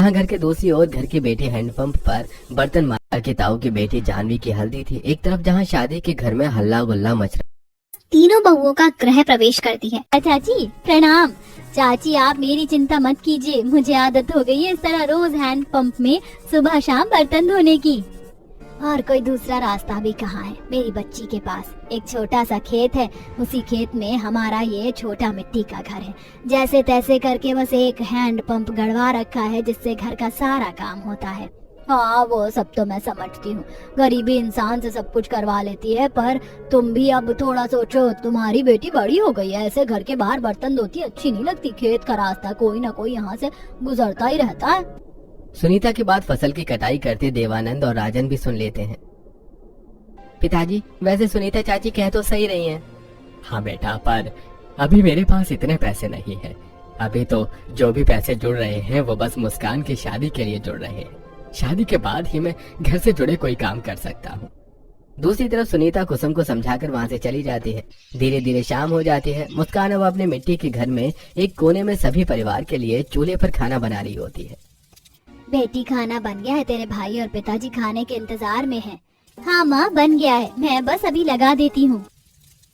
वहाँ घर के दूसरी ओर घर की बेटी हैंडपंप पर बर्तन मार के ताऊ की बेटी जानवी की हल्दी थी। एक तरफ जहाँ शादी के घर में हल्ला गुल्ला मच रहा। तीनों बहुओं का गृह प्रवेश करती है। चाची प्रणाम। चाची आप मेरी चिंता मत कीजिए, मुझे आदत हो गई है इस तरह रोज हैंड पंप में सुबह शाम बर्तन धोने की। और कोई दूसरा रास्ता भी कहाँ है। मेरी बच्ची के पास एक छोटा सा खेत है, उसी खेत में हमारा ये छोटा मिट्टी का घर है। जैसे तैसे करके बस एक हैंड पंप गड़वा रखा है जिससे घर का सारा काम होता है। हाँ वो सब तो मैं समझती हूँ, गरीबी इंसान से सब कुछ करवा लेती है, पर तुम भी अब थोड़ा सोचो, तुम्हारी बेटी बड़ी हो गई है, ऐसे घर के बाहर बर्तन धोती अच्छी नहीं लगती। खेत का रास्ता कोई ना कोई यहाँ से गुजरता ही रहता है। सुनीता के बाद फसल की कटाई करते देवानंद और राजन भी सुन लेते हैं। पिताजी वैसे सुनीता चाची कह तो सही रही हैं। हाँ बेटा, पर अभी मेरे पास इतने पैसे नहीं है। अभी तो जो भी पैसे जुड़ रहे हैं वो बस मुस्कान की शादी के लिए जुड़ रहे हैं। शादी के बाद ही मैं घर से जुड़े कोई काम कर सकता हूँ। दूसरी तरफ सुनीता कुसुम को समझाकर वहाँ से चली जाती है। धीरे धीरे शाम हो जाती है। मुस्कान अब अपने मिट्टी के घर में एक कोने में सभी परिवार के लिए चूल्हे पर खाना बना रही होती है। बेटी खाना बन गया है, तेरे भाई और पिताजी खाने के इंतजार में हैं। हाँ माँ बन गया है, मैं बस अभी लगा देती हूँ।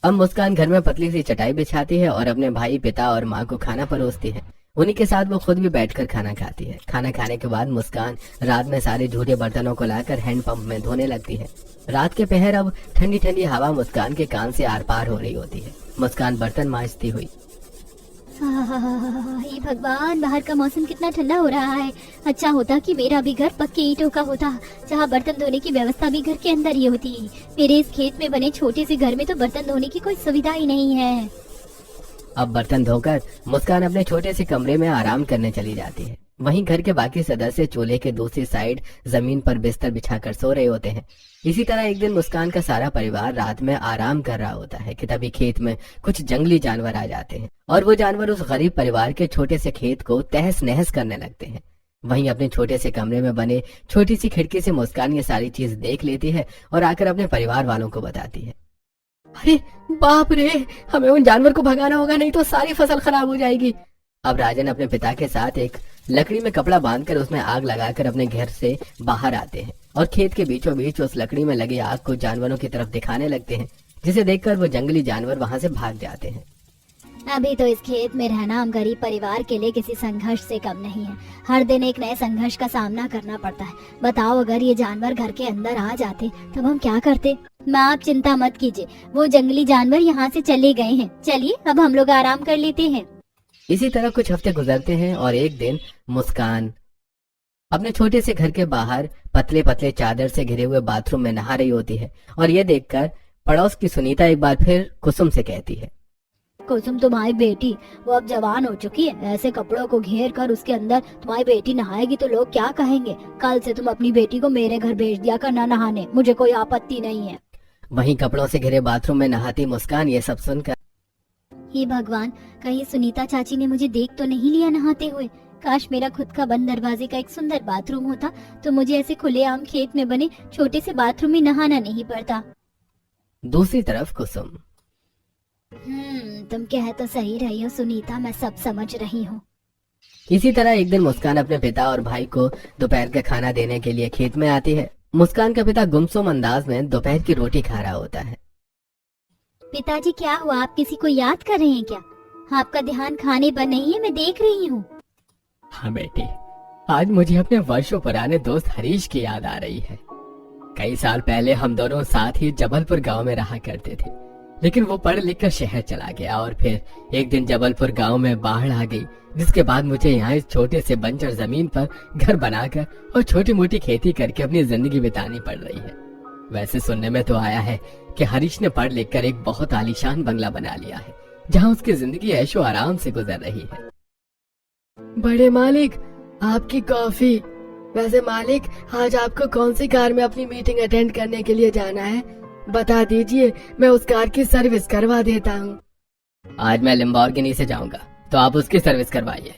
अब मुस्कान घर में पतली सी चटाई बिछाती है और अपने भाई पिता और माँ को खाना परोसती है। उन्हीं के साथ वो खुद भी बैठकर खाना खाती है। खाना खाने के बाद मुस्कान रात में सारे झूठे बर्तनों को लाकर हैंडपंप में धोने लगती है। रात के पहर अब ठंडी ठंडी हवा मुस्कान के कान से आर पार हो रही होती है। मुस्कान बर्तन मांजती हुई, हे भगवान बाहर का मौसम कितना ठंडा हो रहा है। अच्छा होता कि मेरा भी घर पक्के ईंटों का होता, जहाँ बर्तन धोने की व्यवस्था भी घर के अंदर ही होती। मेरे इस खेत में बने छोटे से घर में तो बर्तन धोने की कोई सुविधा ही नहीं है। अब बर्तन धोकर मुस्कान अपने छोटे से कमरे में आराम करने चली जाती है। वहीं घर के बाकी सदस्य चूल्हे के दूसरी साइड जमीन पर बिस्तर बिछाकर सो रहे होते हैं। इसी तरह एक दिन मुस्कान का सारा परिवार रात में आराम कर रहा होता है कि तभी खेत में कुछ जंगली जानवर आ जाते हैं और वो जानवर उस गरीब परिवार के छोटे से खेत को तहस नहस करने लगते हैं। वहीं अपने छोटे से कमरे में बने छोटी सी खिड़की से मुस्कान ये सारी चीज देख लेती है और आकर अपने परिवार वालों को बताती है। अरे बाप रे, हमें उन जानवर को भगाना होगा, नहीं तो सारी फसल खराब हो जाएगी। अब राजन अपने पिता के साथ एक लकड़ी में कपड़ा बांधकर उसमें आग लगाकर अपने घर से बाहर आते हैं और खेत के बीचों बीच उस लकड़ी में लगी आग को जानवरों की तरफ दिखाने लगते हैं, जिसे देखकर वो जंगली जानवर वहां से भाग जाते हैं। अभी तो इस खेत में रहना हम गरीब परिवार के लिए किसी संघर्ष से कम नहीं है। हर दिन एक नए संघर्ष का सामना करना पड़ता है। बताओ अगर ये जानवर घर के अंदर आ जाते तब हम क्या करते। माँ आप चिंता मत कीजिए, वो जंगली जानवर यहाँ से चले गए हैं। चलिए अब हम लोग आराम कर लेते हैं। इसी तरह कुछ हफ्ते गुजरते हैं और एक दिन मुस्कान अपने छोटे से घर के बाहर पतले पतले चादर से घिरे हुए बाथरूम में नहा रही होती है और ये देखकर पड़ोस की सुनीता एक बार फिर कुसुम से कहती है, कुसुम तुम्हारी बेटी वो अब जवान हो चुकी है, ऐसे कपड़ों को घेर कर उसके अंदर तुम्हारी बेटी नहाएगी तो लोग क्या कहेंगे। कल से तुम अपनी बेटी को मेरे घर भेज दिया करना नहाने, मुझे कोई आपत्ति नहीं है। वहीं कपड़ों से घिरे बाथरूम में नहाती मुस्कान ये सब सुनकर, हे भगवान कहीं सुनीता चाची ने मुझे देख तो नहीं लिया नहाते हुए। काश मेरा खुद का बंद दरवाजे का एक सुंदर बाथरूम होता तो मुझे ऐसे खुलेआम खेत में बने छोटे से बाथरूम में नहाना नहीं पड़ता। दूसरी तरफ कुसुम, तुम कह तो सही रही हो सुनीता, मैं सब समझ रही हूँ। इसी तरह एक दिन मुस्कान अपने पिता और भाई को दोपहर का खाना देने के लिए खेत में आती है। मुस्कान का पिता गुमसुम अंदाज में दोपहर की रोटी खा रहा होता है। पिताजी क्या हुआ, आप किसी को याद कर रहे हैं क्या? आपका ध्यान खाने पर नहीं है, मैं देख रही हूँ। हाँ बेटी, आज मुझे अपने वर्षों पुराने दोस्त हरीश की याद आ रही है। कई साल पहले हम दोनों साथ ही जबलपुर गांव में रहा करते थे, लेकिन वो पढ़ लिख कर शहर चला गया और फिर एक दिन जबलपुर गांव में बाढ़ आ गई, जिसके बाद मुझे यहाँ इस छोटे से बंजर जमीन पर घर बनाकर और छोटी मोटी खेती करके अपनी जिंदगी बितानी पड़ रही है। वैसे सुनने में तो आया है कि हरीश ने पढ़ लिख कर एक बहुत आलीशान बंगला बना लिया है, जहाँ उसकी जिंदगी ऐशो आराम से गुजर रही है। बड़े मालिक आपकी कॉफी। वैसे मालिक आज आपको कौन सी कार में अपनी मीटिंग अटेंड करने के लिए जाना है, बता दीजिए, मैं उस कार की सर्विस करवा देता हूँ। आज मैं लैम्बोर्गिनी से जाऊंगा, तो आप उसकी सर्विस करवाइए।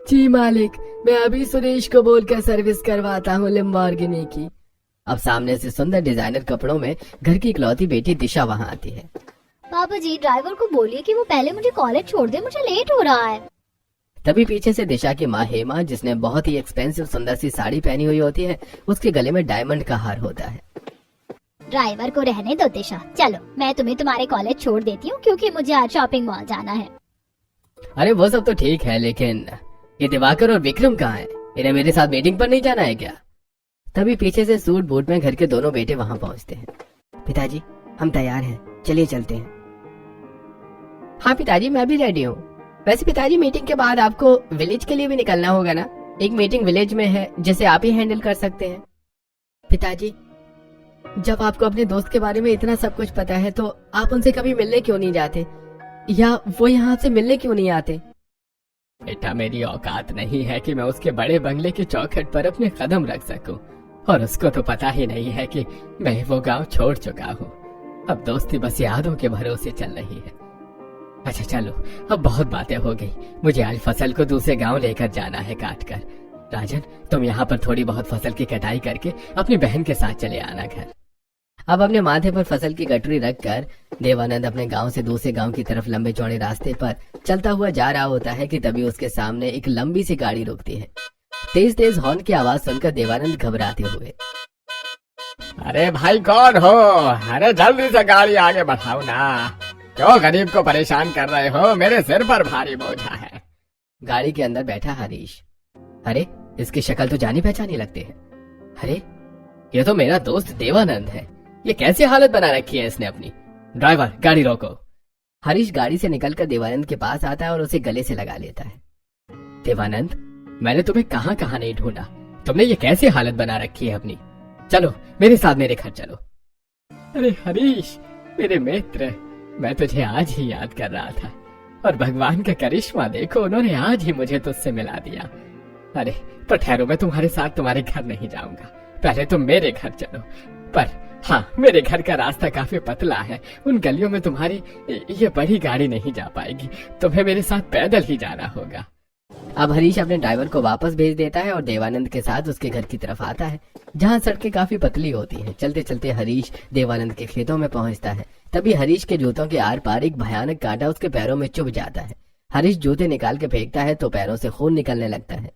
जी मालिक, मैं अभी सुरेश को बोलकर सर्विस करवाता हूँ लैम्बोर्गिनी की। अब सामने से सुंदर डिजाइनर कपड़ों में घर की इकलौती बेटी दिशा वहाँ आती है। पापा जी ड्राइवर को बोलिए कि वो पहले मुझे कॉलेज छोड़ दे, मुझे लेट हो रहा है। तभी पीछे से दिशा की माँ हेमा, जिसने बहुत ही एक्सपेंसिव सुंदर सी साड़ी पहनी हुई होती है, उसके गले में डायमंड का हार होता है। ड्राइवर को रहने दो दिशा, चलो मैं तुम्हें तुम्हारे कॉलेज छोड़ देती हूँ क्योंकि मुझे आज शॉपिंग मॉल जाना है। अरे वो सब तो ठीक है, लेकिन ये दिवाकर और विक्रम कहाँ हैं? इन्हें मेरे साथ मीटिंग पर नहीं जाना है क्या? तभी पीछे से सूट बूट में घर के दोनों बेटे वहां पहुंचते हैं। पिताजी हम तैयार हैं, चलिए चलते हैं। हाँ पिताजी मैं भी रेडी हूँ। वैसे पिताजी मीटिंग के बाद आपको विलेज के लिए भी निकलना होगा ना? एक मीटिंग विलेज में है जिसे आप ही हैंडल कर सकते हैं। पिताजी जब आपको अपने दोस्त के बारे में इतना सब कुछ पता है तो आप उनसे कभी मिलने क्यों नहीं जाते, या वो यहाँ आपसे मिलने क्यों नहीं आते? बेटा मेरी औकात नहीं है कि मैं उसके बड़े बंगले की चौखट पर अपने कदम रख सकूं, और उसको तो पता ही नहीं है कि मैं वो गांव छोड़ चुका हूँ। अब दोस्ती बस यादों के भरोसे चल रही है। अच्छा चलो, अब बहुत बातें हो गई, मुझे आज फसल को दूसरे गांव लेकर जाना है काट कर। राजन तुम यहाँ पर थोड़ी बहुत फसल की कटाई करके अपनी बहन के साथ चले आना घर। अब अपने माथे पर फसल की गठरी रखकर देवानंद अपने गांव से दूसरे गांव की तरफ लंबे चौड़े रास्ते पर चलता हुआ जा रहा होता है कि तभी उसके सामने एक लंबी सी गाड़ी रुकती है। तेज तेज हॉर्न की आवाज सुनकर देवानंद घबराते हुए, अरे भाई कौन हो? अरे जल्दी से गाड़ी आगे बढ़ाओ ना, क्यों गरीब को परेशान कर रहे हो? मेरे सिर पर भारी बोझा है। गाड़ी के अंदर बैठा हरीश। अरे इसकी शक्ल तो जानी पहचानी लगती है। अरे ये तो मेरा दोस्त देवानंद है। ये कैसी हालत बना रखी है इसने अपनी। ड्राइवर गाड़ी रोको। हरीश गाड़ी से निकलकर देवानंद के पास आता है और उसे गले से लगा लेता है। देवानंद मैंने तुम्हें कहाँ कहाँ नहीं ढूंढा, तुमने ये कैसी हालत बना रखी है अपनी। चलो मेरे साथ मेरे घर चलो। अरे हरीश मेरे मित्र, मैं तुझे आज ही याद कर रहा था, और भगवान का करिश्मा देखो, उन्होंने आज ही मुझे तुझसे मिला दिया। अरे पर ठहरो, मैं तुम्हारे साथ तुम्हारे घर नहीं जाऊंगा, पहले तुम मेरे घर चलो। पर हाँ, मेरे घर का रास्ता काफी पतला है, उन गलियों में तुम्हारी ये बड़ी गाड़ी नहीं जा पाएगी, तुम्हें मेरे साथ पैदल ही जाना होगा। अब हरीश अपने ड्राइवर को वापस भेज देता है और देवानंद के साथ उसके घर की तरफ आता है, जहाँ सड़कें काफी पतली होती हैं। चलते चलते हरीश देवानंद के खेतों में पहुंचता है। तभी हरीश के जूतों के आर पार एक भयानक कांटा उसके पैरों में चुभ जाता है। हरीश जूते निकाल के फेंकता है तो पैरों से खून निकलने लगता है।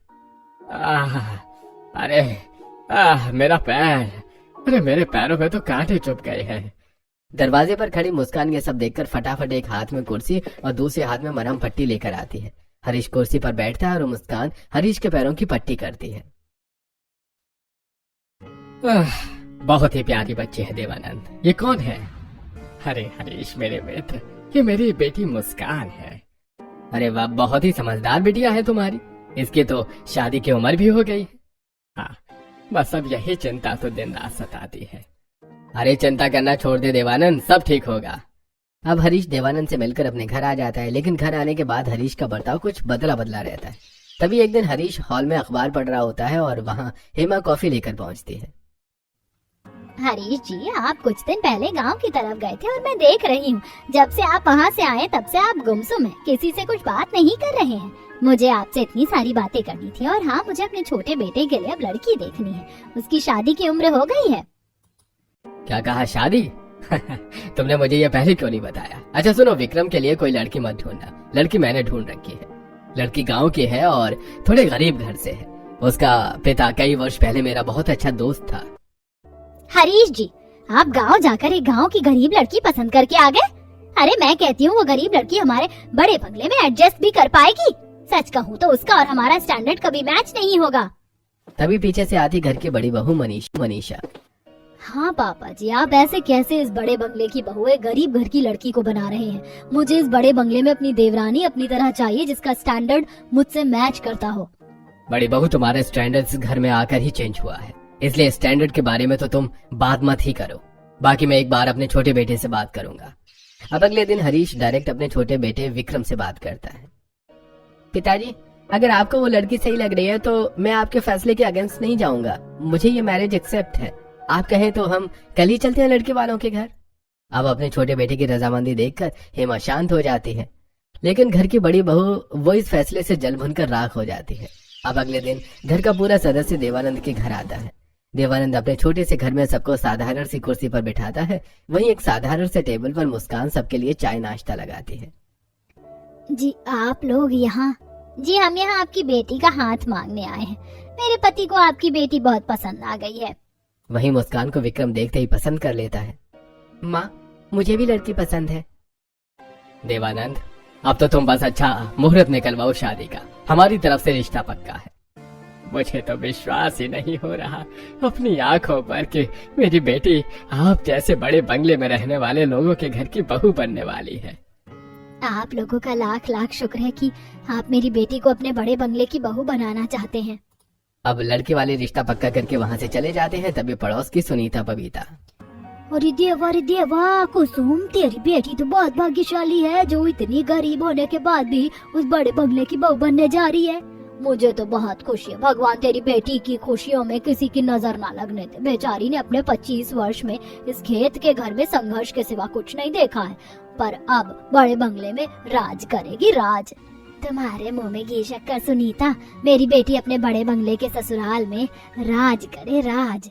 अरे मेरा पैर, अरे मेरे पैरों में तो कांटे चुभ गए हैं। दरवाजे पर खड़ी मुस्कान ये सब देखकर फटाफट एक हाथ में कुर्सी और दूसरे हाथ में मरहम पट्टी लेकर आती है। हरीश कुर्सी पर बैठता है और मुस्कान हरीश के पैरों की पट्टी करती है। बहुत ही प्यारी बच्ची है देवानंद। ये कौन है? अरे हरीश मेरे मित्र, ये मेरी बेटी मुस्कान है। अरे वाह, बहुत ही समझदार बिटिया है तुम्हारी। इसकी तो शादी की उम्र भी हो गई है। हाँ, बस अब यही चिंता तो दिन रात सताती है। अरे चिंता करना छोड़ दे देवानंद, सब ठीक होगा। अब हरीश देवानंद से मिलकर अपने घर आ जाता है, लेकिन घर आने के बाद हरीश का बर्ताव कुछ बदला बदला रहता है। तभी एक दिन हरीश हॉल में अखबार पढ़ रहा होता है और वहाँ हेमा कॉफी लेकर पहुँचती है। हरीश जी, आप कुछ दिन पहले गांव की तरफ गए थे और मैं देख रही हूँ, जब से आप वहाँ से आए तब से आप गुमसुम हैं, किसी से कुछ बात नहीं कर रहे हैं। मुझे आपसे इतनी सारी बातें करनी थी, और हाँ, मुझे अपने छोटे बेटे के लिए अब लड़की देखनी है। उसकी शादी की उम्र हो गई है। क्या कहा, शादी? तुमने मुझे ये पहले क्यों नहीं बताया? अच्छा सुनो, विक्रम के लिए कोई लड़की मत ढूंढना, लड़की मैंने ढूंढ रखी है। लड़की गांव की है और थोड़े गरीब घर से है। उसका पिता कई वर्ष पहले मेरा बहुत अच्छा दोस्त था। हरीश जी, आप गांव जाकर एक गांव की गरीब लड़की पसंद करके आ गए? अरे मैं कहती हूँ वो गरीब लड़की हमारे बड़े बंगले में एडजस्ट भी कर पाएगी। सच कहूँ तो उसका और हमारा स्टैंडर्ड कभी मैच नहीं होगा। तभी पीछे से आती घर की बड़ी बहू मनीषा। हाँ पापा जी, आप ऐसे कैसे इस बड़े बंगले की बहू एक गरीब घर की लड़की को बना रहे हैं? मुझे इस बड़े बंगले में अपनी देवरानी अपनी तरह चाहिए, जिसका स्टैंडर्ड मुझसे मैच करता हो। बड़ी बहू, तुम्हारे स्टैंडर्ड घर में आकर ही चेंज हुआ है, इसलिए स्टैंडर्ड के बारे में तो तुम बात मत ही करो। बाकी मैं एक बार अपने छोटे बेटे से बात करूंगा। अब अगले दिन हरीश डायरेक्ट अपने छोटे बेटे विक्रम से बात करता है। पिताजी, अगर आपको वो लड़की सही लग रही है तो मैं आपके फैसले के अगेंस्ट नहीं जाऊंगा। मुझे ये मैरिज एक्सेप्ट है। आप कहें तो हम कल ही चलते हैं लड़के वालों के घर। अब अपने छोटे बेटे की रजामंदी देखकर हेमा शांत हो जाती है, लेकिन घर की बड़ी बहू वो इस फैसले से जल भुनकर राख हो जाती है। अब अगले दिन घर का पूरा सदस्य देवानंद के घर आता है। देवानंद अपने छोटे से घर में सबको साधारण सी कुर्सी पर बिठाता है, वहीं एक साधारण से टेबल पर मुस्कान सबके लिए चाय नाश्ता लगाती है। जी, आप लोग यहाँ जी हम यहाँ आपकी बेटी का हाथ मांगने आए हैं। मेरे पति को आपकी बेटी बहुत पसंद आ गई है। वहीं मुस्कान को विक्रम देखते ही पसंद कर लेता है। माँ, मुझे भी लड़की पसंद है। देवानंद, अब तो तुम बस अच्छा मुहूर्त निकलवाओ शादी का, हमारी तरफ से रिश्ता पक्का है। मुझे तो विश्वास ही नहीं हो रहा अपनी आंखों पर कि मेरी बेटी आप जैसे बड़े बंगले में रहने वाले लोगों के घर की बहू बनने वाली है। आप लोगों का लाख लाख शुक्र है कि आप मेरी बेटी को अपने बड़े बंगले की बहू बनाना चाहते हैं। अब लड़के वाले रिश्ता पक्का करके वहाँ से चले जाते हैं। तभी पड़ोस की सुनीता बबीता, अरे देवा कुसुम, तेरी बेटी तो बहुत भाग्यशाली है जो इतनी गरीब होने के बाद भी उस बड़े बंगले की बहू बनने जा रही है। मुझे तो बहुत खुशी है। भगवान तेरी बेटी की खुशियों में किसी की नजर ना लगने दे। बेचारी ने अपने 25 वर्ष में इस खेत के घर में संघर्ष के सिवा कुछ नहीं देखा है, पर अब बड़े बंगले में राज करेगी राज। तुम्हारे मुंह में घी शक्कर सुनीता, मेरी बेटी अपने बड़े बंगले के ससुराल में राज करे राज।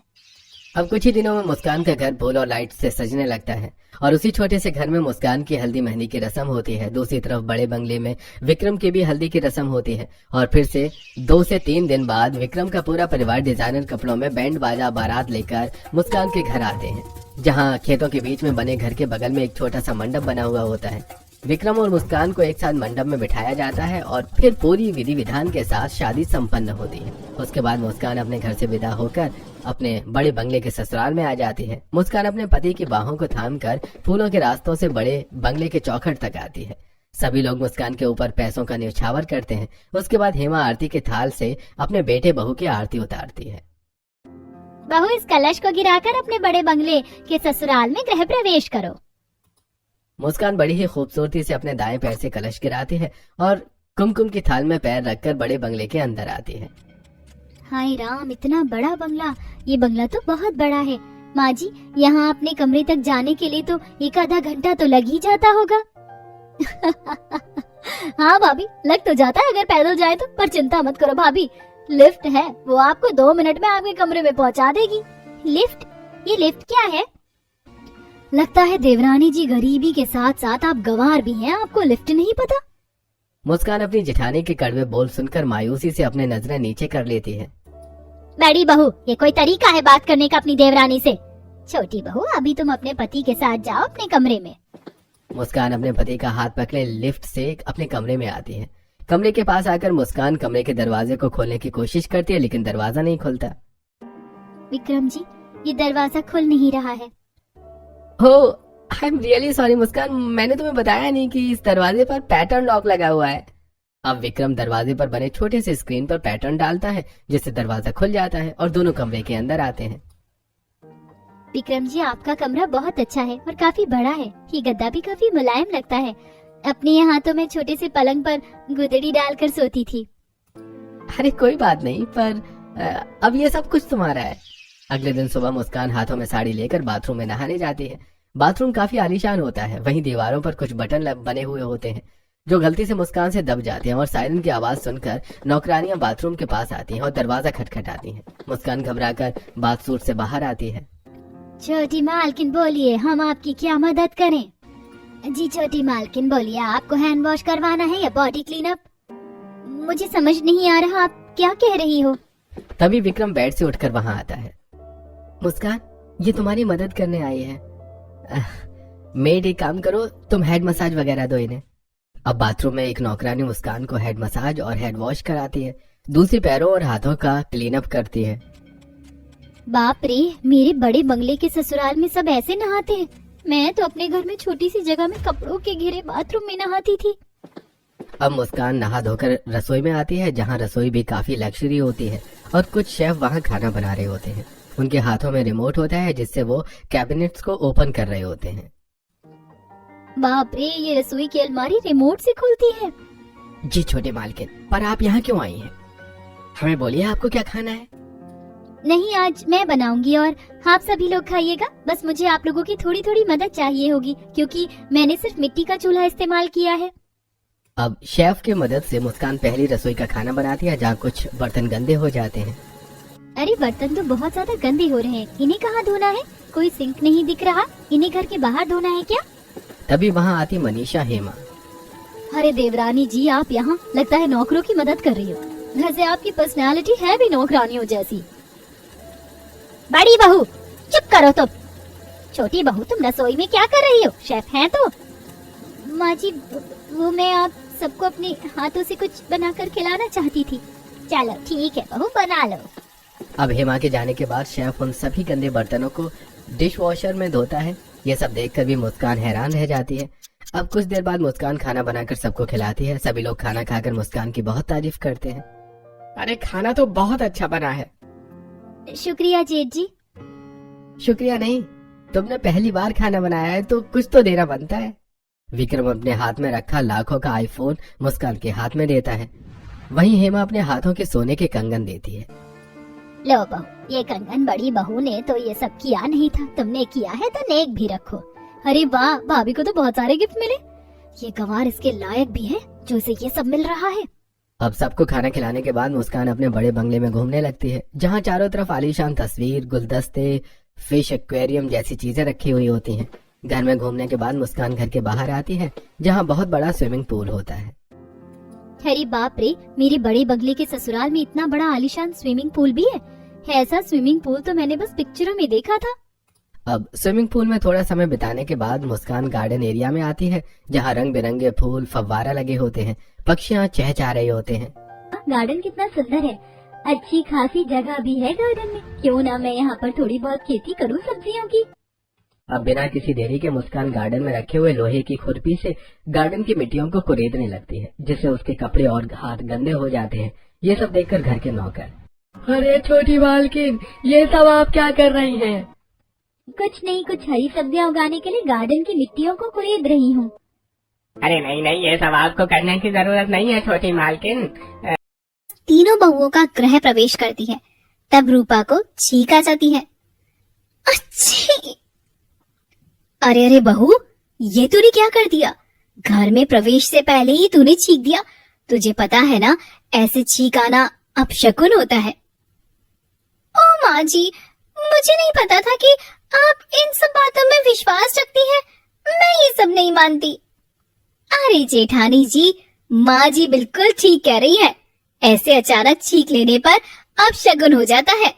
अब कुछ ही दिनों में मुस्कान का घर फूल और लाइट से सजने लगता है और उसी छोटे से घर में मुस्कान की हल्दी मेहंदी की रस्म होती है। दूसरी तरफ बड़े बंगले में विक्रम की भी हल्दी की रस्म होती है और फिर से 2 से 3 दिन बाद विक्रम का पूरा परिवार डिजाइनर कपड़ों में बैंड बाजा बारात लेकर मुस्कान के घर आते हैं, जहाँ खेतों के बीच में बने घर के बगल में एक छोटा सा मंडप बना हुआ होता है। विक्रम और मुस्कान को एक साथ मंडप में बिठाया जाता है और फिर पूरी विधि विधान के साथ शादी संपन्न होती है। उसके बाद मुस्कान अपने घर से विदा होकर अपने बड़े बंगले के ससुराल में आ जाती है। मुस्कान अपने पति की बाहों को थामकर फूलों के रास्तों से बड़े बंगले के चौखट तक आती है। सभी लोग मुस्कान के ऊपर पैसों का न्यौछावर करते हैं। उसके बाद हेमा आरती के थाल से अपने बेटे बहू की आरती उतारती है। बहू, इस कलश को गिराकर अपने बड़े बंगले के ससुराल में गृह प्रवेश करो। मुस्कान बड़ी ही खूबसूरती से अपने दाएं पैर से कलश गिराती है और कुमकुम की थाल में पैर रखकर बड़े बंगले के अंदर आती है। हाय राम, इतना बड़ा बंगला! ये बंगला तो बहुत बड़ा है। माँ जी, यहाँ अपने कमरे तक जाने के लिए तो 1 आधा घंटा तो लग ही जाता होगा। हाँ भाभी, लग तो जाता है अगर पैदल जाए तो, पर चिंता मत करो भाभी, लिफ्ट है, वो आपको 2 मिनट में आपके कमरे में पहुँचा देगी। लिफ्ट? ये लिफ्ट क्या है? लगता है देवरानी जी गरीबी के साथ साथ आप गंवार भी हैं, आपको लिफ्ट नहीं पता। मुस्कान अपनी जेठानी के कड़वे बोल सुनकर मायूसी से अपने नजरें नीचे कर लेती है। बड़ी बहू, ये कोई तरीका है बात करने का अपनी देवरानी से? छोटी बहू, अभी तुम अपने पति के साथ जाओ अपने कमरे में। मुस्कान अपने पति का हाथ पकड़े लिफ्ट से अपने कमरे में आती है। कमरे के पास आकर मुस्कान कमरे के दरवाजे को खोलने की कोशिश करती है, लेकिन दरवाजा नहीं खुलता। विक्रम जी, ये दरवाजा खुल नहीं रहा है। हो, आई एम रियली सॉरी मुस्कान, मैंने तुम्हें बताया नहीं कि इस दरवाजे पर पैटर्न लॉक लगा हुआ है। अब विक्रम दरवाजे पर बने छोटे से स्क्रीन पर पैटर्न डालता है, जिससे दरवाजा खुल जाता है और दोनों कमरे के अंदर आते हैं। विक्रम जी, आपका कमरा बहुत अच्छा है और काफी बड़ा है। ये गद्दा भी काफी मुलायम लगता है। अपने यहाँ तो मैं छोटे से पलंग पर गुदड़ी डालकर सोती थी। अरे कोई बात नहीं, पर अब ये सब कुछ तुम्हारा है। अगले दिन सुबह मुस्कान हाथों में साड़ी लेकर बाथरूम में नहाने जाती है। बाथरूम काफी आलीशान होता है। वहीं दीवारों पर कुछ बटन बने हुए होते हैं जो गलती से मुस्कान से दब जाते हैं और सायरन की आवाज सुनकर नौकरानियां बाथरूम के पास आती हैं और दरवाजा खटखटाती हैं। मुस्कान घबराकर बाथसूट से बाहर आती है। छोटी मालकिन बोलिए, हम आपकी क्या मदद करें? जी छोटी मालकिन बोलिए, आपको हैंड वॉश करवाना है या बॉडी क्लीनअप? मुझे समझ नहीं आ रहा आप क्या कह रही हो। तभी विक्रम बेड से उठकर वहां आता है। मुस्कान, ये तुम्हारी मदद करने आई है। मेड, एक काम करो, तुम हेड मसाज वगैरह दो इन्हें। अब बाथरूम में एक नौकरानी मुस्कान को हेड मसाज और हेड वॉश कराती है। दूसरी पैरों और हाथों का क्लीन अप करती है। बाप रे, मेरे बड़े बंगले के ससुराल में सब ऐसे नहाते हैं। मैं तो अपने घर में छोटी सी जगह में कपड़ों के घिरे बाथरूम में नहाती थी। अब मुस्कान नहा धोकर रसोई में आती है, जहाँ रसोई भी काफी लग्जरी होती है और कुछ शेफ वहाँ खाना बना रहे होते हैं। उनके हाथों में रिमोट होता है जिससे वो कैबिनेट्स को ओपन कर रहे होते हैं। बाप रे, ये रसोई की अलमारी रिमोट से खुलती है। जी छोटे मालकिन, पर आप यहाँ क्यों आई हैं? हमें बोलिए, आपको क्या खाना है? नहीं, आज मैं बनाऊंगी और आप सभी लोग खाइएगा। बस मुझे आप लोगों की थोड़ी थोड़ी मदद चाहिए होगी, क्योंकि मैंने सिर्फ मिट्टी का चूल्हा इस्तेमाल किया है। अब शेफ की मदद से मुस्कान पहली रसोई का खाना बनाती है, जहाँ कुछ बर्तन गंदे हो जाते हैं। अरे बर्तन तो बहुत ज्यादा गंदे हो रहे हैं, इन्हें कहाँ धोना है? कोई सिंक नहीं दिख रहा, इन्हें घर के बाहर धोना है क्या? तभी वहाँ आती मनीषा हेमा। अरे देवरानी जी, आप यहाँ लगता है नौकरों की मदद कर रही हो। वैसे आपकी पर्सनालिटी है भी नौकरानियों जैसी। बड़ी बहू चुप करो तुम। छोटी बहू तुम रसोई में क्या कर रही हो? शेफ हैं तो। माँ जी वो मैं आप सबको अपने हाथों से कुछ बनाकर खिलाना चाहती थी। चलो ठीक है बहू, बना लो। अब हेमा के जाने के बाद शेफ उन सभी गंदे बर्तनों को डिश वॉशर में धोता है। ये सब देखकर भी मुस्कान हैरान रह जाती है। अब कुछ देर बाद मुस्कान खाना बनाकर सबको खिलाती है। सभी लोग खाना खाकर मुस्कान की बहुत तारीफ करते हैं। अरे खाना तो बहुत अच्छा बना है। शुक्रिया जेठ जी। शुक्रिया नहीं, तुमने पहली बार खाना बनाया है तो कुछ तो देना बनता है। विक्रम अपने हाथ में रखा लाखों का आईफोन मुस्कान के हाथ में देता है। वहीं हेमा अपने हाथों के सोने के कंगन देती है। लो बहू, ये कंगन बड़ी बहू ने तो ये सब किया नहीं था, तुमने किया है तो नेक भी रखो। अरे वाह, भाभी को तो बहुत सारे गिफ्ट मिले। ये गंवार इसके लायक भी है जो इसे ये सब मिल रहा है। अब सबको खाना खिलाने के बाद मुस्कान अपने बड़े बंगले में घूमने लगती है, जहाँ चारों तरफ आलीशान तस्वीर, गुलदस्ते, फिश एक्वेरियम जैसी चीजें रखी हुई होती हैं। घर में घूमने के बाद मुस्कान घर के बाहर आती है, जहाँ बहुत बड़ा स्विमिंग पूल होता है। अरे बाप रे, मेरे बड़े बंगले के ससुराल में इतना बड़ा आलीशान स्विमिंग पूल भी है। ऐसा स्विमिंग पूल तो मैंने बस पिक्चरों में देखा था। अब स्विमिंग पूल में थोड़ा समय बिताने के बाद मुस्कान गार्डन एरिया में आती है, जहाँ रंग बिरंगे फूल, फव्वारा लगे होते हैं, पक्षियाँ चहचहा रहे होते हैं। गार्डन कितना सुंदर है। अच्छी खासी जगह भी है गार्डन में। क्यों ना मैं यहाँ पर थोड़ी बहुत खेती करूँ सब्जियों की। अब बिना किसी देरी के मुस्कान गार्डन में रखे हुए लोहे की खुरपी से गार्डन की मिट्टियों को कुरेदने लगती है, जिससे उसके कपड़े और हाथ गंदे हो जाते हैं। ये सब देखकर घर के नौकर, अरे छोटी मालकिन, ये सब आप क्या कर रही हैं? कुछ नहीं, कुछ हरी सब्जियाँ उगाने के लिए गार्डन की मिट्टियों को कुरेद रही हूँ। अरे नहीं नहीं, ये सब आपको करने की जरूरत नहीं है छोटी मालकिन। तीनों बहुओं का गृह प्रवेश करती है। तब रूपा को छींक आ जाती है। अच्छी! अरे अरे बहू, ये तूने क्या कर दिया? घर में प्रवेश से पहले ही तूने छींक दिया। तुझे पता है ना, ऐसे छींक आना अपशकुन होता है। ओ माँ जी, मुझे नहीं पता था कि आप इन सब बातों में विश्वास रखती हैं। मैं ये सब नहीं मानती। अरे जेठानी जी, माँ जी बिल्कुल ठीक कह रही है। ऐसे अचानक छींक लेने पर अपशकुन हो जाता है।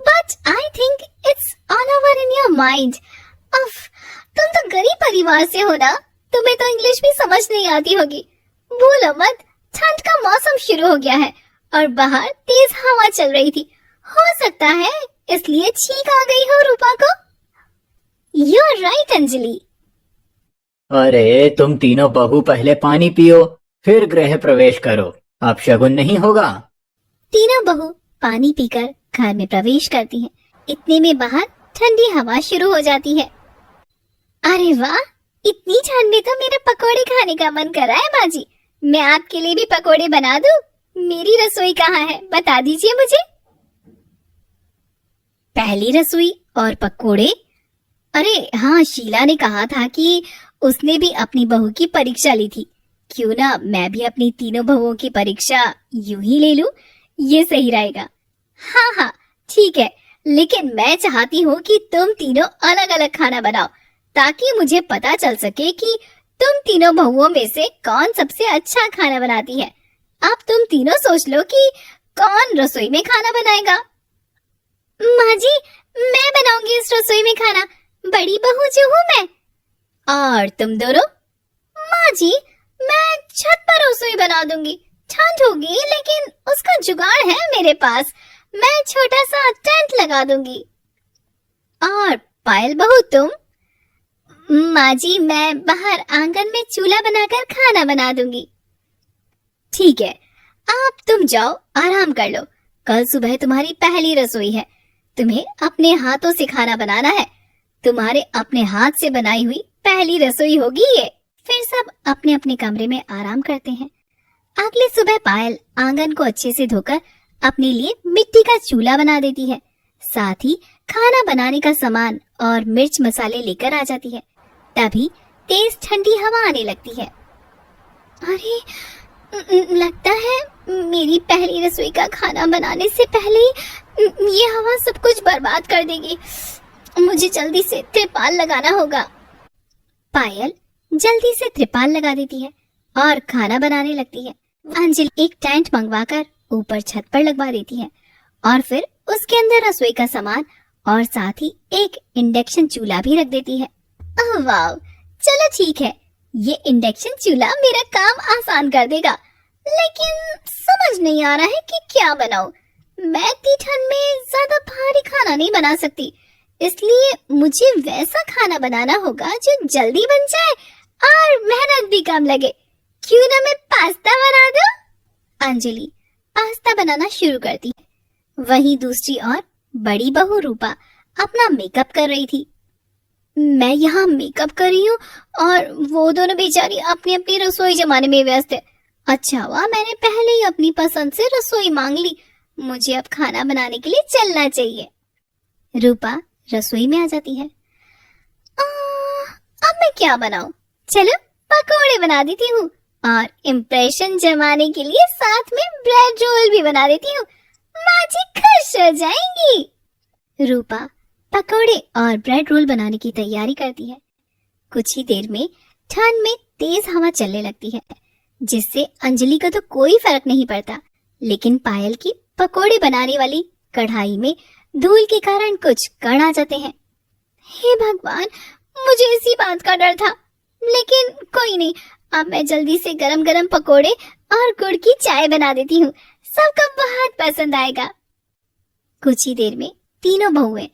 But I think it's all over in your mind. तुम तो गरीब परिवार से हो ना, तुम्हें तो इंग्लिश भी समझ नहीं आती होगी। भूलो मत, ठंड का मौसम शुरू हो गया है और बाहर तेज हवा चल रही थी। हो सकता है इसलिए छींक आ गई हो रूपा को। You are right Anjali. अरे तुम तीनों बहू पहले पानी पियो, फिर गृह प्रवेश करो। अब शगुन नहीं होगा। तीनों बहू पानी पीकर घर में प्रवेश करती हैं। इतने में बाहर ठंडी हवा शुरू हो जाती है। अरे वाह, इतनी ठंड में तो मेरे पकोड़े खाने का मन कर रहा है माँ जी। मैं आपके लिए भी पकोड़े बना दूं? मेरी रसोई कहाँ है, बता दीजिए मुझे। पहली रसोई और पकोड़े? अरे हाँ, शीला ने कहा था कि उसने भी अपनी बहू की परीक्षा ली थी। क्यों ना मैं भी अपनी तीनों बहुओं की परीक्षा यूं ही ले लूं, ये सही रहेगा। हाँ हाँ ठीक है, लेकिन मैं चाहती हूँ कि तुम तीनों अलग अलग खाना बनाओ, ताकि मुझे पता चल सके कि तुम तीनों बहुओं में से कौन सबसे अच्छा खाना बनाती है। अब तुम तीनों सोच लो कि कौन रसोई में खाना बनाएगा। माँ जी, मैं बनाऊंगी इस रसोई में खाना, बड़ी बहू जो हूँ मैं। और तुम दोनों? माँ जी, मैं छत पर रसोई बना दूंगी। ठंड होगी लेकिन उसका जुगाड़ है मेरे पास, मैं छोटा सा टेंट लगा दूंगी। और पायल बहू तुम? माँ जी, मैं बाहर आंगन में चूल्हा बनाकर खाना बना दूंगी। ठीक है, अब तुम जाओ आराम कर लो। कल सुबह तुम्हारी पहली रसोई है, तुम्हें अपने हाथों से खाना बनाना है। तुम्हारे अपने हाथ से बनाई हुई पहली रसोई होगी ये। फिर सब अपने अपने कमरे में आराम करते हैं। अगली सुबह पायल आंगन को अच्छे से धोकर अपने लिए मिट्टी का चूल्हा बना देती है। साथ ही खाना बनाने का सामान और मिर्च मसाले लेकर आ जाती है। तभी तेज ठंडी हवा आने लगती है। अरे लगता है मेरी पहली रसोई का खाना बनाने से पहले ये हवा सब कुछ बर्बाद कर देगी। मुझे जल्दी से त्रिपाल लगाना होगा। पायल जल्दी से त्रिपाल लगा देती है और खाना बनाने लगती है। अंजलि एक टेंट मंगवाकर ऊपर छत पर लगवा देती है और फिर उसके अंदर रसोई का सामान और साथ ही एक इंडक्शन चूल्हा भी रख देती है। ओह वाह, चलो ठीक है, ये इंडक्शन चूल्हा मेरा काम आसान कर देगा, लेकिन समझ नहीं आ रहा है कि क्या बनाऊं। मैं इतनी ठंड में ज्यादा भारी खाना नहीं बना सकती, इसलिए मुझे वैसा खाना बनाना होगा जो जल्दी बन जाए और मेहनत भी कम लगे। क्यों ना मैं पास्ता बना दूं? अंजलि पास्ता बनाना शुरू करती है। वहीं दूसरी ओर बड़ी बहू रूपा अपना मेकअप कर रही थी। मैं यहाँ मेकअप कर रही हूँ और वो दोनों बेचारी अपनी अपनी रसोई जमाने में व्यस्त है। अच्छा हुआ मैंने पहले ही अपनी पसंद से रसोई मांग ली, मुझे अब खाना बनाने के लिए चलना चाहिए। रूपा रसोई में आ जाती है। अब मैं क्या बनाऊं? चलो पकोड़े बना देती हूँ और इम्प्रेशन जमाने के लिए साथ में ब्रेड रोल भी बना देती हूँ। माँ जी खुश हो जाएंगी। रूपा पकोड़े और ब्रेड रोल बनाने की तैयारी करती है। कुछ ही देर में ठंड में तेज हवा चलने लगती है, जिससे अंजलि को तो कोई फर्क नहीं पड़ता, लेकिन पायल की पकोड़े बनाने वाली कढ़ाई में धूल के कारण कुछ कण आ जाते हैं। हे भगवान, मुझे इसी बात का डर था, लेकिन कोई नहीं, अब मैं जल्दी से गरम गरम पकोड़े और गुड़ की चाय बना देती हूँ, सबको बहुत पसंद आएगा। कुछ ही देर में तीनों बहुएं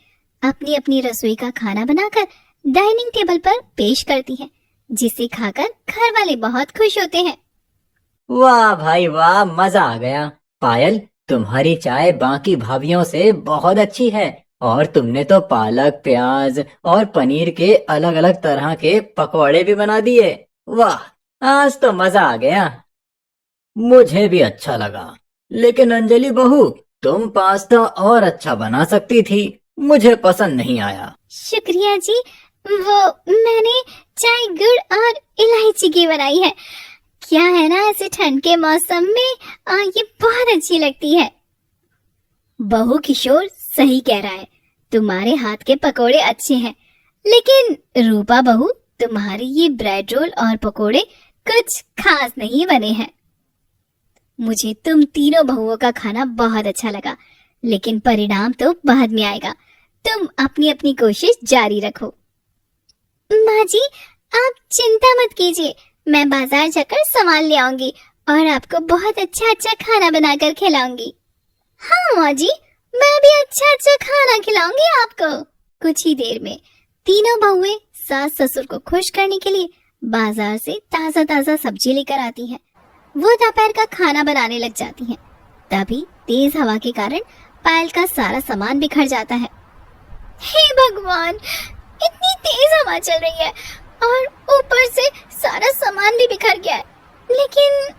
अपनी अपनी रसोई का खाना बनाकर डाइनिंग टेबल पर पेश करती हैं, जिसे खाकर घर वाले बहुत खुश होते हैं। वाह भाई वाह, मजा आ गया। पायल, तुम्हारी चाय बाकी भाभियों से बहुत अच्छी है और तुमने तो पालक, प्याज और पनीर के अलग अलग तरह के पकौड़े भी बना दिए। वाह, आज तो मजा आ गया। मुझे भी अच्छा लगा, लेकिन अंजलि बहू, तुम पास्ता और अच्छा बना सकती थी, मुझे पसंद नहीं आया। शुक्रिया जी, वो मैंने चाय गुड़ और इलायची की बनाई है। क्या है ना, ऐसे ठंड के मौसम में ये बहुत अच्छी लगती है। बहू किशोर सही कह रहा है, तुम्हारे हाथ के पकोड़े अच्छे हैं, लेकिन रूपा बहू, तुम्हारे ये ब्रेड रोल और पकोड़े कुछ खास नहीं बने हैं। मुझे तुम तीनों बहुओं का खाना बहुत अच्छा लगा, लेकिन परिणाम तो बाद में आएगा। तुम अपनी अपनी कोशिश जारी रखो। माँ जी, आप चिंता मत कीजिए, मैं बाजार जाकर सामान ले आऊंगी और आपको बहुत अच्छा अच्छा खाना बनाकर खिलाऊंगी। हाँ माँ जी, मैं भी अच्छा अच्छा खाना खिलाऊंगी आपको। कुछ ही देर में तीनों बहुएं सास ससुर को खुश करने के लिए बाजार से ताजा ताजा सब्जी लेकर आती हैं। वो दोपहर का खाना बनाने लग जाती हैं। तभी तेज हवा के कारण पायल का सारा सामान बिखर जाता है। हे भगवान, इतनी तेज हवा चल रही है और ऊपर से सारा सामान भी बिखर गया है, लेकिन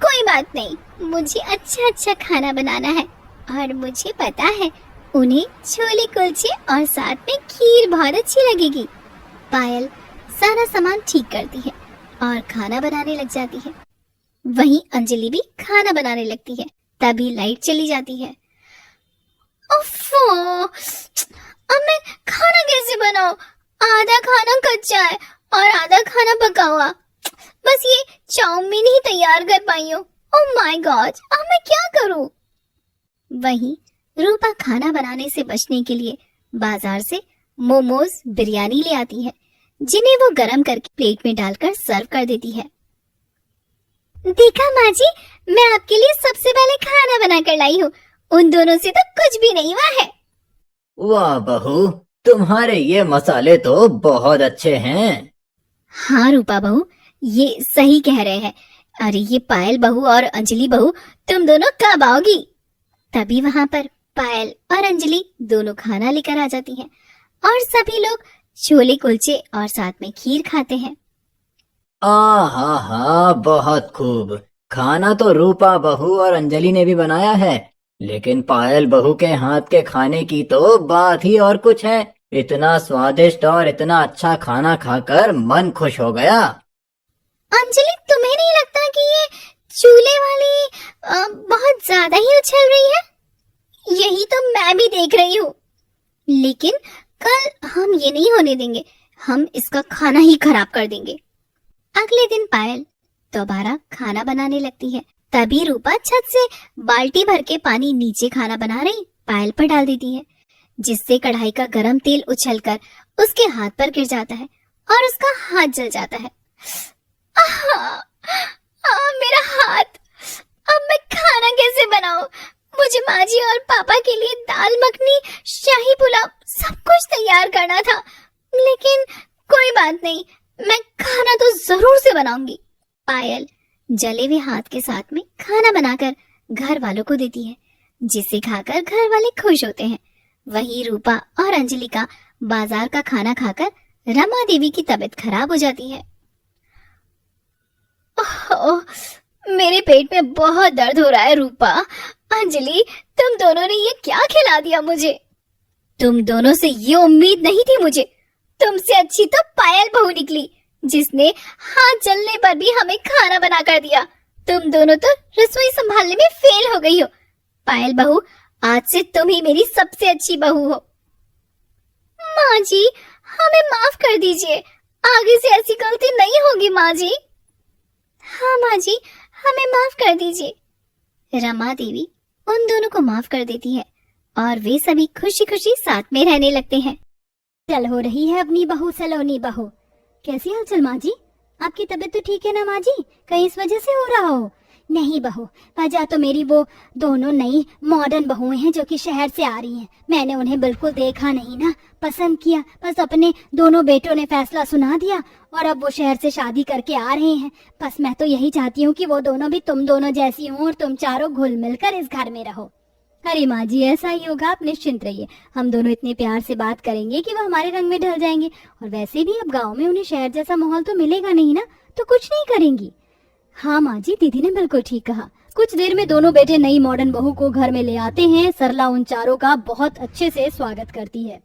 कोई बात नहीं, मुझे अच्छा अच्छा खाना बनाना है और मुझे पता है उन्हें छोले कुलचे और साथ में खीर बहुत अच्छी लगेगी। पायल सारा सामान ठीक करती है और खाना बनाने लग जाती है। वहीं अंजलि भी खाना बनाने लगती है। तभी लाइट चली जाती है। उफ़्फ़ो, अब मैं खाना कैसे बनाऊं? आधा खाना कच्चा है और आधा खाना पका हुआ। बस ये चाउमीन ही तैयार कर पाई हूँ। ओह माय गॉड, अब मैं क्या करूं? वहीं रूपा खाना बनाने से बचने के लिए बाजार से मोमोज, बिरयानी ले आती है, जिन्हें वो गरम करके प्लेट में डालकर सर्व कर देती है। देखा माँ जी, मैं आपके लिए सबसे पहले खाना बनाकर लाई हूँ। उन दोनों से तो कुछ भी नहीं हुआ है। वाह बहू, तुम्हारे ये मसाले तो बहुत अच्छे हैं। हाँ रूपा बहू, ये सही कह रहे हैं। अरे ये पायल बहू और अंजलि बहू, तुम दोनों कब आओगी? तभी वहाँ पर पायल और अंजलि दोनों खाना लेकर आ जाती हैं और सभी लोग छोले कुलचे और साथ में खीर खाते हैं। हा हा, बहुत खूब। खाना तो रूपा बहू और अंजलि ने भी बनाया है, लेकिन पायल बहू के हाथ के खाने की तो बात ही और कुछ है। इतना स्वादिष्ट और इतना अच्छा खाना खाकर मन खुश हो गया। अंजलि, तुम्हें नहीं लगता कि ये चूल्हे वाली बहुत ज्यादा ही उछल रही है? यही तो मैं भी देख रही हूँ, लेकिन कल हम ये नहीं होने देंगे। हम इसका खाना ही खराब कर देंगे। अगले दिन पायल दोबारा खाना बनाने लगती है। तभी रूपा छत से बाल्टी भर के पानी नीचे खाना बना रही पायल पर डाल देती है, जिससे कढ़ाई का गरम तेल उछलकर उसके हाथ पर गिर जाता है और उसका हाथ जल जाता है। मेरा हाथ, अब मैं खाना कैसे बनाऊं? मुझे माँ जी और पापा के लिए दाल मखनी, शाही पुलाव सब कुछ तैयार करना था, लेकिन कोई बात नहीं, मैं खाना तो जरूर से बनाऊंगी। पायल जले हुए हाथ के साथ में खाना बनाकर घर वालों को देती है, जिसे खाकर घर वाले खुश होते हैं। वही रूपा और अंजलि का बाजार का खाना खाकर रमा देवी की तबीयत खराब हो जाती है। ओह, मेरे पेट में बहुत दर्द हो रहा है। रूपा, अंजलि, तुम दोनों ने ये क्या खिला दिया मुझे? तुम दोनों से ये उम्मीद नहीं थी मुझे। तुमसे अच्छी तो पायल बहू निकली, जिसने हाथ जलने पर भी हमें खाना बना कर दिया। तुम दोनों तो रसोई संभालने में फेल हो गई हो। पायल बहू, आज से तुम ही मेरी सबसे अच्छी बहू हो। माँ जी, हमें माफ कर दीजिए, आगे से ऐसी गलती नहीं होगी माँ जी। हाँ माँ जी, हमें माफ कर दीजिए। रमा देवी उन दोनों को माफ कर देती है और वे सभी खुशी खुशी साथ में रहने लगते हैं। चल हो रही है अपनी बहू सलोनी बहू। कैसी हालचाल माँ जी? आपकी तबीयत तो ठीक है ना माँ जी? कहीं इस वजह से हो रहा हो? नहीं बहू, वजह तो मेरी वो दोनों नई मॉडर्न बहुएं हैं जो कि शहर से आ रही हैं। मैंने उन्हें बिल्कुल देखा नहीं ना, पसंद किया, बस अपने दोनों बेटों ने फैसला सुना दिया और अब वो शहर से शादी करके आ रहे हैं। बस मैं तो यही चाहती हूँ कि वो दोनों भी तुम दोनों जैसी हों और तुम चारों घुल मिलकर इस घर में रहो। अरे माँ जी, ऐसा ही होगा, आप निश्चिंत रहिए। हम दोनों इतने प्यार से बात करेंगे कि वो हमारे रंग में ढल जाएंगे। और वैसे भी अब गाँव में उन्हें शहर जैसा माहौल तो मिलेगा नहीं ना, तो कुछ नहीं करेंगी। हाँ माँ जी, दीदी ने बिल्कुल ठीक कहा। कुछ देर में दोनों बेटे नई मॉडर्न बहू को घर में ले आते हैं। सरला उन चारों का बहुत अच्छे से स्वागत करती है।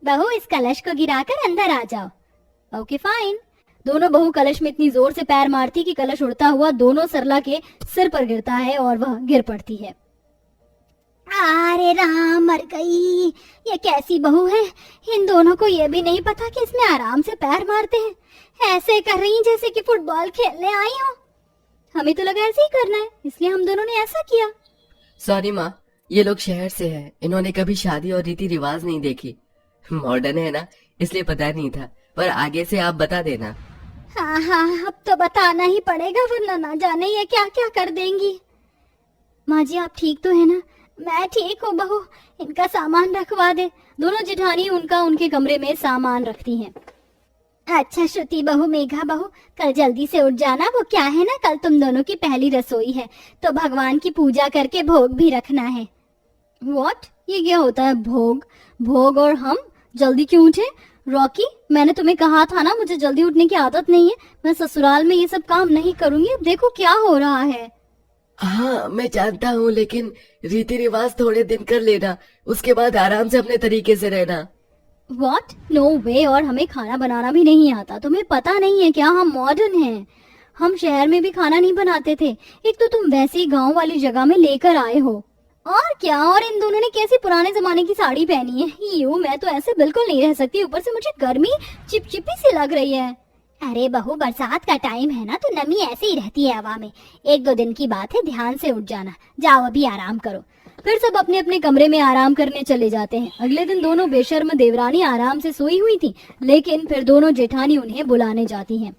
बहू, इस कलश को गिराकर अंदर आ जाओ। Okay fine. दोनों बहू कलश में इतनी जोर से पैर मारती कि कलश उड़ता हुआ दोनों सरला के सिर पर गिरता है और वह गिर पड़ती है। अरे राम, मर गई। ये कैसी बहू है? इन दोनों को ये भी नहीं पता कि इसमें आराम से पैर मारते हैं। ऐसे कर रही जैसे कि फुटबॉल खेलने आई हो। हमें तो लगा ऐसे ही करना है, इसलिए हम दोनों ने ऐसा किया। सॉरी माँ, ये लोग शहर से हैं, इन्होंने कभी शादी और रीति रिवाज नहीं देखी। मॉडर्न है ना, इसलिए पता नहीं था, पर आगे से आप बता देना। हाँ हाँ, अब तो बताना ही पड़ेगा, वरना ना जाने ये क्या क्या कर देंगी। माँ जी, आप ठीक तो है ना? मैं ठीक हूँ बहू, इनका सामान रखवा दे। दोनों जेठानी उनका उनके कमरे में सामान रखती हैं। अच्छा श्रुति बहू, मेघा बहू, कल जल्दी से उठ जाना। वो क्या है ना, कल तुम दोनों की पहली रसोई है, तो भगवान की पूजा करके भोग भी रखना है। व्हाट? ये क्या होता है भोग? भोग और हम जल्दी क्यों उठे? रॉकी, मैंने तुम्हें कहा था ना, मुझे जल्दी उठने की आदत नहीं है। मैं ससुराल में ये सब काम नहीं करूंगी। अब देखो क्या हो रहा है। हाँ मैं जानता हूँ, लेकिन रीति रिवाज थोड़े दिन कर लेना, उसके बाद आराम से अपने तरीके से रहना। What? No way। और हमें खाना बनाना भी नहीं आता। तुम्हें पता नहीं है क्या, हम मॉडर्न हैं। हम शहर में भी खाना नहीं बनाते थे। एक तो तुम वैसे ही गांव वाली जगह में लेकर आए हो। और क्या, और इन दोनों ने कैसी पुराने जमाने की साड़ी पहनी है। यो, मैं तो ऐसे बिल्कुल नहीं रह सकती। ऊपर से मुझे गर्मी चिपचिपी सी लग रही है। अरे बहू, बरसात का टाइम है ना, तो नमी ऐसे ही रहती है हवा में। 1-2 दिन की बात है, ध्यान से उठ जाना। जाओ अभी आराम करो। फिर सब अपने अपने कमरे में आराम करने चले जाते हैं। अगले दिन दोनों बेशर्म देवरानी आराम से सोई हुई थी, लेकिन फिर दोनों जेठानी उन्हें बुलाने जाती हैं।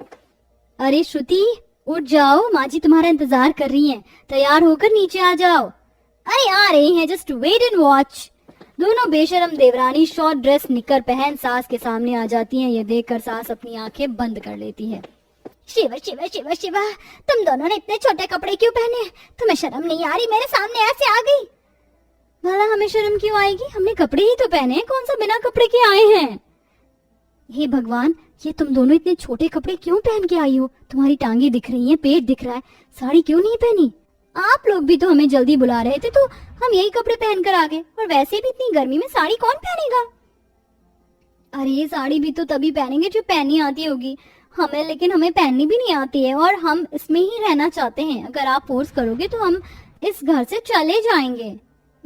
अरे श्रुति, उठ जाओ, माँ जी तुम्हारा इंतजार कर रही हैं। तैयार होकर नीचे आ जाओ। अरे आ रही हैं, जस्ट वेट एंड वॉच। दोनों बेशर्म देवरानी शॉर्ट ड्रेस निकर पहन सास के सामने आ जाती हैं। ये देखकर सास अपनी आंखें बंद कर लेती है। शिवा शिवा शिवा शिवा, तुम दोनों ने इतने छोटे कपड़े क्यों पहने? तुम्हें शर्म नहीं आ रही? मेरे सामने ऐसे आ गई। भला हमें शर्म क्यों आएगी? हमने कपड़े ही तो पहने हैं, कौन सा बिना कपड़े के आए हैं? हे भगवान, ये तुम दोनों इतने छोटे कपड़े क्यों पहन के आई हो? तुम्हारी टांगे दिख रही हैं, पेट दिख रहा है, साड़ी क्यों नहीं पहनी? आप लोग भी तो हमें जल्दी बुला रहे थे, तो हम यही कपड़े पहन कर आ गए। और वैसे भी इतनी गर्मी में साड़ी कौन पहनेगा? अरे ये साड़ी भी तो तभी पहनेंगे जो पहननी आती होगी हमें, लेकिन हमें पहननी भी नहीं आती है और हम इसमें ही रहना चाहते हैं। अगर आप फोर्स करोगे तो हम इस घर से चले जाएंगे।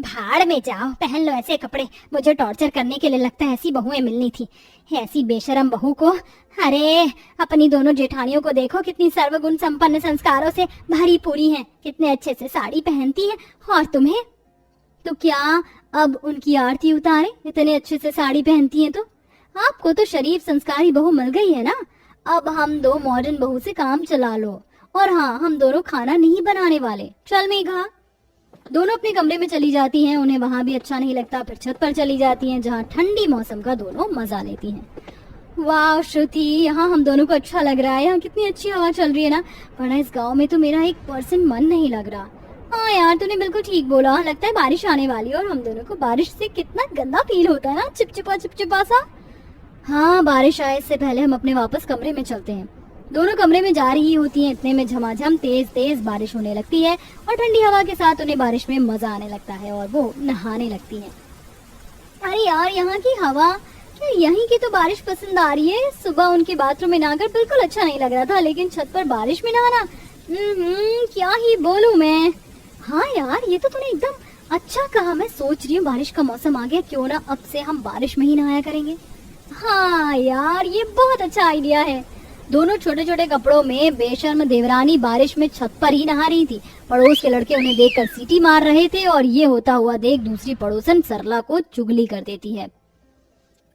भाड़ में जाओ, पहन लो ऐसे कपड़े। मुझे टॉर्चर करने के लिए लगता है ऐसी बहुएं मिलनी थी। ऐसी बेशरम बहू को। अरे अपनी दोनों जेठानियों को देखो, कितनी सर्वगुण संपन्न संस्कारों से भरी पूरी हैं, कितने अच्छे से साड़ी पहनती है। और तुम्हें तो क्या अब उनकी आरती उतारे, इतने अच्छे से साड़ी पहनती हैं तो। आपको तो शरीफ संस्कारी बहू मिल गई है ना। अब हम दो मॉडर्न बहू से काम चला लो। और हाँ, हम दोनों खाना नहीं बनाने वाले। चल मेघा। दोनों अपने कमरे में चली जाती हैं। उन्हें वहां भी अच्छा नहीं लगता, फिर छत पर चली जाती हैं जहाँ ठंडी मौसम का दोनों मजा लेती हैं। वाह श्रुति, यहाँ हम दोनों को अच्छा लग रहा है। यहाँ कितनी अच्छी हवा चल रही है ना। वरना इस गांव में तो मेरा 1% मन नहीं लग रहा। हाँ यार, तूने बिल्कुल ठीक बोला। लगता है बारिश आने वाली है। और हम दोनों को बारिश से कितना गंदा फील होता है ना, चिपचिपा सा। हाँ, बारिश आए इससे पहले हम अपने वापस कमरे में चलते हैं। दोनों कमरे में जा रही होती हैं, इतने में झमाझम तेज बारिश होने लगती है और ठंडी हवा के साथ उन्हें बारिश में मजा आने लगता है और वो नहाने लगती हैं। अरे यार, यहाँ की हवा, क्या यहीं की तो बारिश पसंद आ रही है। सुबह उनके बाथरूम में नहाकर बिल्कुल अच्छा नहीं लग रहा था, लेकिन छत पर बारिश में नहाना, क्या ही बोलूं मैं। हाँ यार, ये तो तूने एकदम अच्छा कहा। मैं सोच रही हूँ बारिश का मौसम आ गया, क्यों ना अब से हम बारिश में ही नहाया करेंगे। हाँ यार, ये बहुत अच्छा आइडिया है। दोनों छोटे छोटे कपड़ों में बेशर्म देवरानी बारिश में छत पर ही नहा रही थी। पड़ोस के लड़के उन्हें देखकर सीटी मार रहे थे और ये होता हुआ देख दूसरी पड़ोसन सरला को चुगली कर देती है।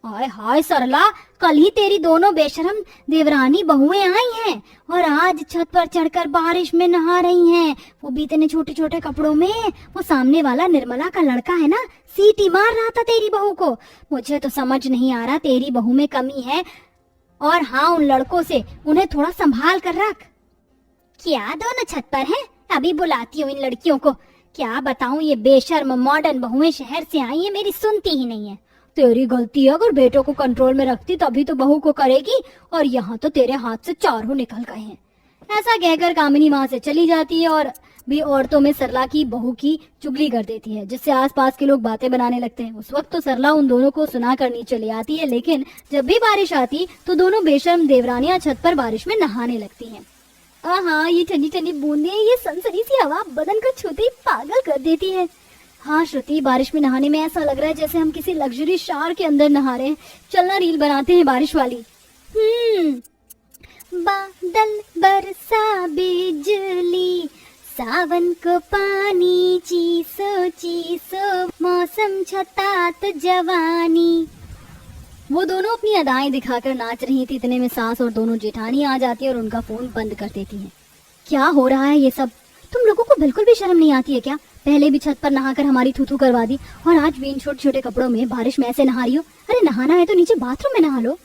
हाय हाय सरला, कल ही तेरी दोनों बेशर्म देवरानी बहुएं आई हैं और आज छत पर चढ़कर बारिश में नहा रही हैं, वो भी इतने छोटे छोटे कपड़ों में। वो सामने वाला निर्मला का लड़का है ना, सीटी मार रहा था तेरी बहू को। मुझे तो समझ नहीं आ रहा तेरी बहू में कमी है। और हाँ, उन लड़कों से उन्हें थोड़ा संभाल कर रख। क्या दोनों छत पर हैं? अभी बुलाती हूँ इन लड़कियों को। क्या बताऊं, ये बेशर्म मॉडर्न बहुएं शहर से आई हैं, मेरी सुनती ही नहीं है। तेरी गलती है, अगर बेटों को कंट्रोल में रखती तभी तो बहू को करेगी। और यहाँ तो तेरे हाथ से चारों निकल गए हैं। ऐसा कहकर कामिनी वहां से चली जाती है और भी औरतों में सरला की बहू की चुगली कर देती है, जिससे आसपास के लोग बातें बनाने लगते हैं। उस वक्त तो सरला उन दोनों को सुना कर नीचे ले आती है, लेकिन जब भी बारिश आती तो दोनों बेशर्म देवरानियां छत पर बारिश में नहाने लगती हैं। हाँ, ये ठंडी ठंडी बूंदें, ये सनसनी सी हवा बदन को छूते ही पागल कर देती है। हाँ श्रुति, बारिश में नहाने में ऐसा लग रहा है जैसे हम किसी लग्जरी शार के अंदर नहा रहे हैं। चलना रील बनाते हैं बारिश वाली। बादल बरसा बिजली, सावन को पानी, चीसो मौसम छतात जवानी। वो दोनों अपनी अदाएं दिखाकर नाच रही थी। इतने में सास और दोनों जेठानी आ जाती है और उनका फोन बंद कर देती है। क्या हो रहा है ये सब? तुम लोगों को बिल्कुल भी शर्म नहीं आती है क्या? पहले भी छत पर नहाकर हमारी थू करवा दी और आज भी इन छोटे छोटे कपड़ों में बारिश में ऐसे नहा रही हो। अरे नहाना है तो नीचे बाथरूम में नहा लो।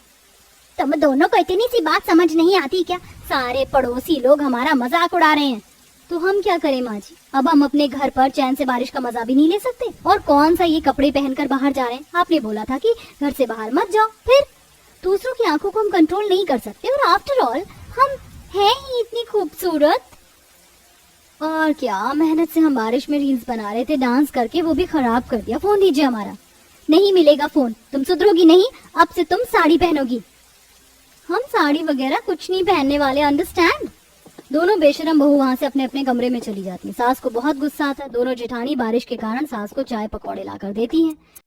तुम दोनों को इतनी सी बात समझ नहीं आती क्या? सारे पड़ोसी लोग हमारा मजाक उड़ा रहे हैं, तो हम क्या करें माँ जी? अब हम अपने घर पर चैन से बारिश का मजा भी नहीं ले सकते। और कौन सा ये कपड़े पहनकर बाहर जा रहे हैं? आपने बोला था कि घर से बाहर मत जाओ। फिर दूसरों की आंखों को हम कंट्रोल नहीं कर सकते, और आफ्टर ऑल हम हैं ही इतनी खूबसूरत। और क्या मेहनत से हम बारिश में रील्स बना रहे थे डांस करके, वो भी खराब कर दिया। फोन दीजिए हमारा। नहीं मिलेगा फोन, तुम सुधरोगी नहीं। अब से तुम साड़ी पहनोगी। हम साड़ी वगैरह कुछ नहीं पहनने वाले, अंडरस्टैंड? दोनों बेशरम बहू वहां से अपने अपने कमरे में चली जाती हैं। सास को बहुत गुस्सा आता है। दोनों जेठानी बारिश के कारण सास को चाय पकौड़े ला कर देती हैं।